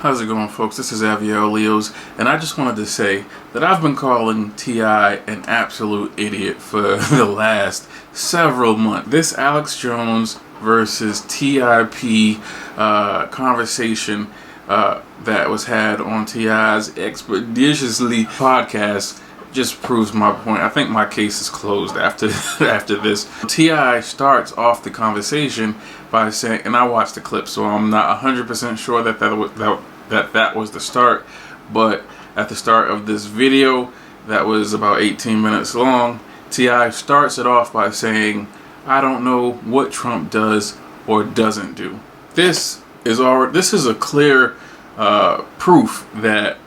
How's it going, folks? This is Aviel Leos, and I just wanted to say that I've been calling T.I. an absolute idiot for the last several months. This Alex Jones versus T.I.P. Conversation that was had on T.I.'s Expeditiously podcast just proves my point. I think my case is closed after this. T.I. starts off the conversation by saying, and I watched the clip, so I'm not 100% sure that was the start, but at the start of this video that was about 18 minutes long, T.I. starts it off by saying, I don't know what Trump does or doesn't do. This is a clear proof that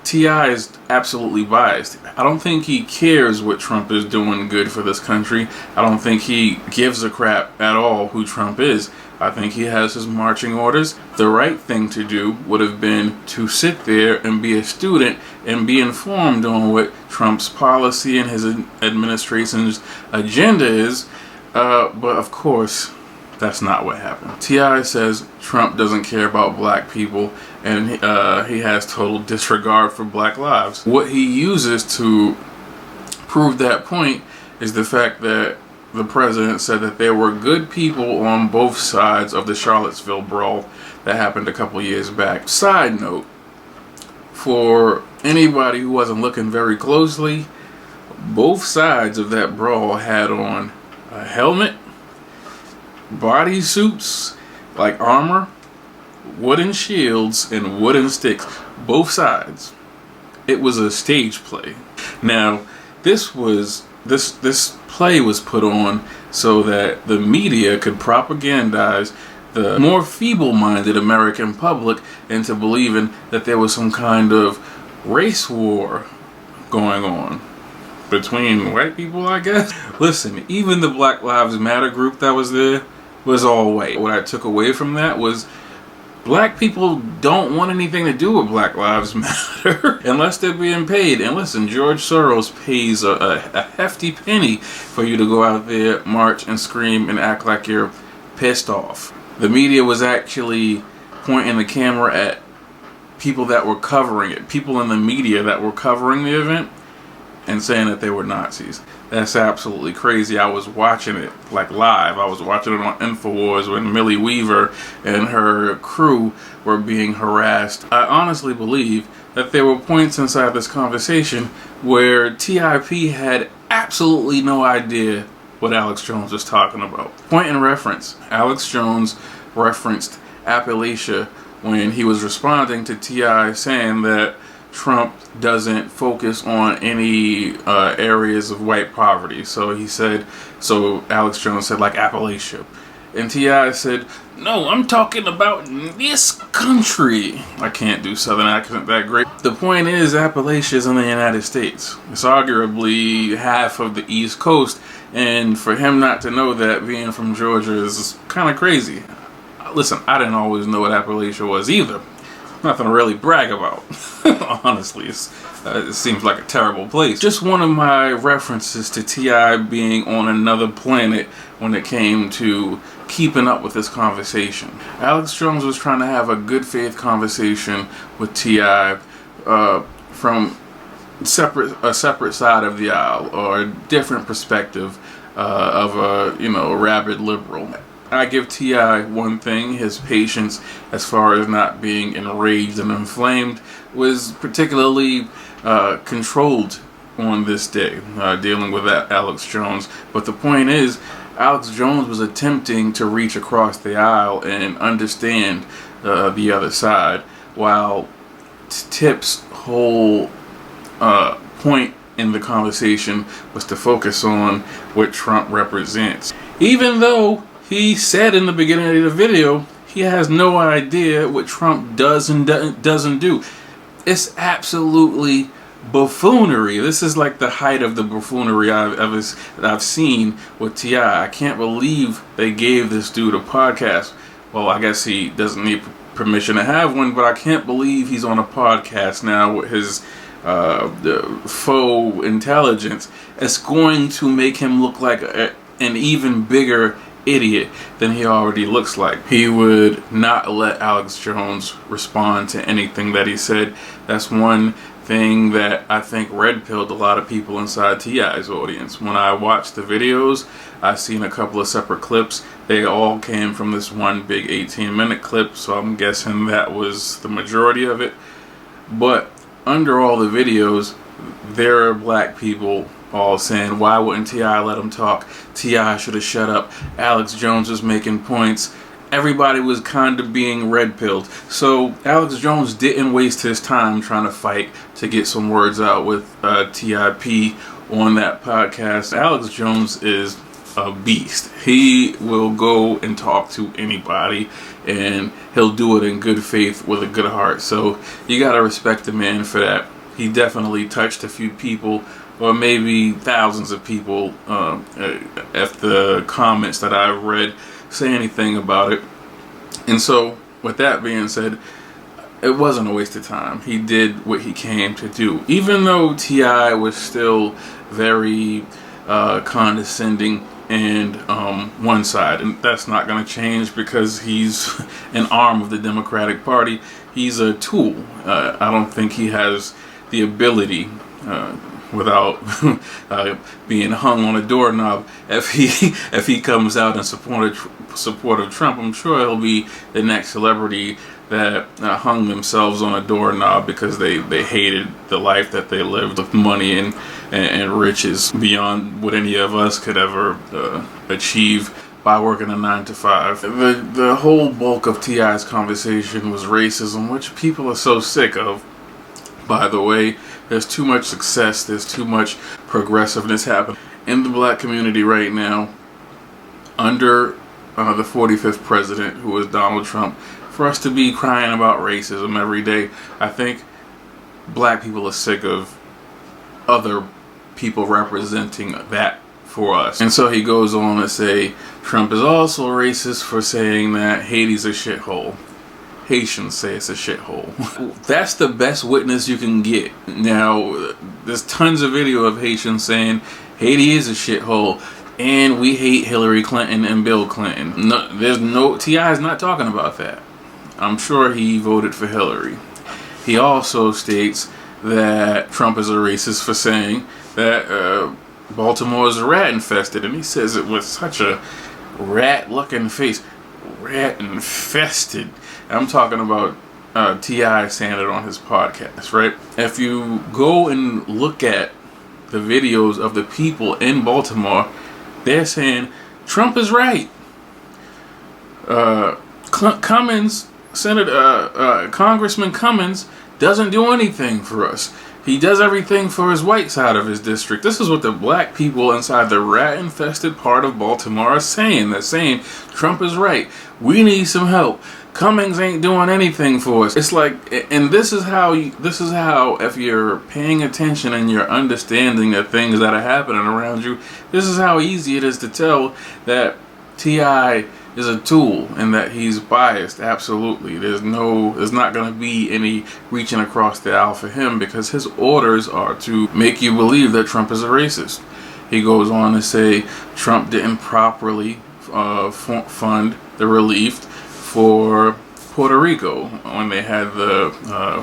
T.I. is absolutely biased. I don't think he cares what Trump is doing good for this country. I don't think he gives a crap at all who Trump is. I think he has his marching orders. The right thing to do would have been to sit there and be a student and be informed on what Trump's policy and his administration's agenda is. But of course, that's not what happened. T.I. says Trump doesn't care about black people and he has total disregard for black lives. What he uses to prove that point is the fact that the president said that there were good people on both sides of the Charlottesville brawl that happened a couple years back. Side note, for anybody who wasn't looking very closely, both sides of that brawl had on a helmet, body suits like armor, wooden shields, and wooden sticks. Both sides. It was a stage play. Now, this play was put on so that the media could propagandize the more feeble-minded American public into believing that there was some kind of race war going on between white people, I guess. Listen, even the Black Lives Matter group that was there was all white. What I took away from that was black people don't want anything to do with Black Lives Matter unless they're being paid. And listen, George Soros pays a hefty penny for you to go out there, march and scream and act like you're pissed off. The media was actually pointing the camera at people that were covering it, people in the media that were covering the event, and saying that they were Nazis. That's absolutely crazy. I was watching it like live. I was watching it on InfoWars when Millie Weaver and her crew were being harassed. I honestly believe that there were points inside this conversation where T.I.P. had absolutely no idea what Alex Jones was talking about. Point in reference, Alex Jones referenced Appalachia when he was responding to T.I. saying that Trump doesn't focus on any areas of white poverty. So Alex Jones said like Appalachia. And T.I. said, no, I'm talking about this country. I can't do Southern accent that great. The point is, Appalachia is in the United States. It's arguably half of the East Coast. And for him not to know that, being from Georgia, is kind of crazy. Listen, I didn't always know what Appalachia was either. Nothing to really brag about. Honestly, it seems like a terrible place. Just one of my references to T.I. being on another planet when it came to keeping up with this conversation. Alex Jones was trying to have a good faith conversation with T.I. From a separate side of the aisle, or a different perspective of a rabid liberal. I give T.I. one thing: his patience as far as not being enraged and inflamed was particularly controlled on this day, dealing with that Alex Jones. But the point is, Alex Jones was attempting to reach across the aisle and understand the other side, while Tip's whole point in the conversation was to focus on what Trump represents. Even though he said in the beginning of the video he has no idea what Trump does and doesn't do. It's absolutely buffoonery. This is like the height of the buffoonery I've seen with T.I. I can't believe they gave this dude a podcast. Well, I guess he doesn't need permission to have one, but I can't believe he's on a podcast now with his faux intelligence. It's going to make him look like an even bigger idiot than he already looks like. He would not let Alex Jones respond to anything that he said. That's one thing that I think red-pilled a lot of people inside T.I.'s audience. When I watched the videos, I seen a couple of separate clips. They all came from this one big 18-minute clip, so I'm guessing that was the majority of it. But under all the videos, there are black people all saying, why wouldn't T.I. let him talk? T.I. should have shut up. Alex Jones was making points. Everybody was kind of being red-pilled. So Alex Jones didn't waste his time trying to fight to get some words out with TIP on that podcast. Alex Jones is a beast. He will go and talk to anybody, and he'll do it in good faith with a good heart. So you gotta respect the man for that. He definitely touched a few people, or maybe thousands of people, if the comments that I read say anything about it. And so with that being said, it wasn't a waste of time. He did what he came to do, even though T.I. was still very condescending and one side, and that's not going to change because he's an arm of the Democratic Party. He's a tool. I don't think he has the ability without being hung on a doorknob. If he comes out in support of Trump, I'm sure he'll be the next celebrity that hung themselves on a doorknob because they hated the life that they lived with money and riches beyond what any of us could ever achieve by working a 9-to-5. The whole bulk of T.I.'s conversation was racism, which people are so sick of. By the way, there's too much success, there's too much progressiveness happening in the black community right now under the 45th president, who is Donald Trump, for us to be crying about racism every day. I think black people are sick of other people representing that for us. And so he goes on to say Trump is also racist for saying that Haiti's a shithole. Haitians say it's a shithole. That's the best witness you can get. Now, there's tons of video of Haitians saying Haiti is a shithole and we hate Hillary Clinton and Bill Clinton. No, T.I. is not talking about that. I'm sure he voted for Hillary. He also states that Trump is a racist for saying that Baltimore is rat infested, and he says it with such a rat-looking face. Rat infested. I'm talking about T.I. saying it on his podcast, right? If you go and look at the videos of the people in Baltimore, they're saying Trump is right. Cummins, Congressman Cummins doesn't do anything for us. He does everything for his white side of his district. This is what the black people inside the rat-infested part of Baltimore are saying. They're saying Trump is right. We need some help. Cummings ain't doing anything for us. It's like, and this is how if you're paying attention and you're understanding the things that are happening around you, this is how easy it is to tell that T.I. is a tool and that he's biased. Absolutely. There's not going to be any reaching across the aisle for him because his orders are to make you believe that Trump is a racist. He goes on to say Trump didn't properly fund the relief for Puerto Rico when they had the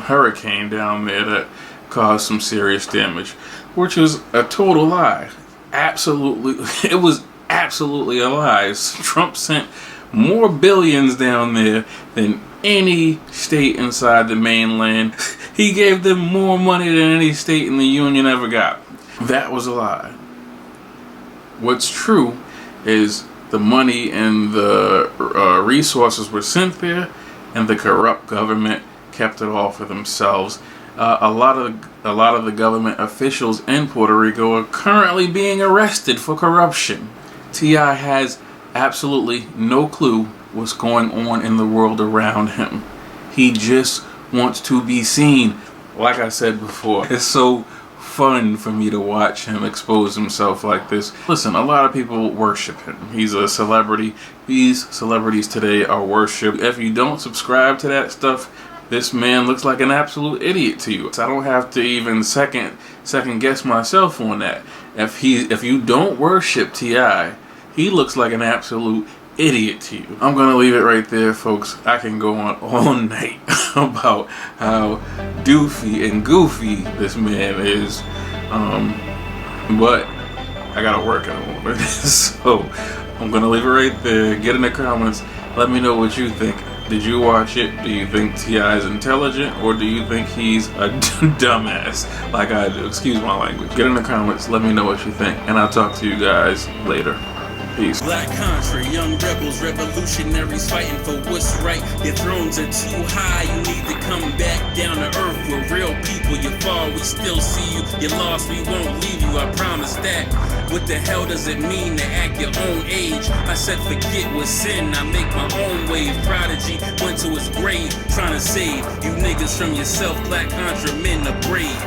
hurricane down there that caused some serious damage, which is a total lie. Absolutely, it was absolutely a lie. Trump sent more billions down there than any state inside the mainland. He gave them more money than any state in the union ever got. That was a lie. What's true is the money and the resources were sent there, and the corrupt government kept it all for themselves. A lot of the government officials in Puerto Rico are currently being arrested for corruption. T.I. has absolutely no clue what's going on in the world around him. He just wants to be seen. Like I said before, it's so fun for me to watch him expose himself like this. Listen, a lot of people worship him. He's a celebrity. These celebrities today are worshipped. If you don't subscribe to that stuff, this man looks like an absolute idiot to you. I don't have to even second guess myself on that. If you don't worship T.I., he looks like an absolute idiot to you. I'm gonna leave it right there, folks. I can go on all night about how doofy and goofy this man is, but I gotta work on a little bit. So I'm gonna leave it right there. Get in the comments, let me know what you think. Did you watch it? Do you think T.I. is intelligent, or do you think he's a dumbass like I do? Excuse my language. Get in the comments, let me know what you think, and I'll talk to you guys later. Peace. Black Contra, young rebels, revolutionaries fighting for what's right. Your thrones are too high, you need to come back down to earth. We're real people, you fall, we still see you. You're lost, we won't leave you, I promise that. What the hell does it mean to act your own age? I said forget what's sin, I make my own wave. Prodigy went to his grave, trying to save you niggas from yourself. Black Contra men are brave.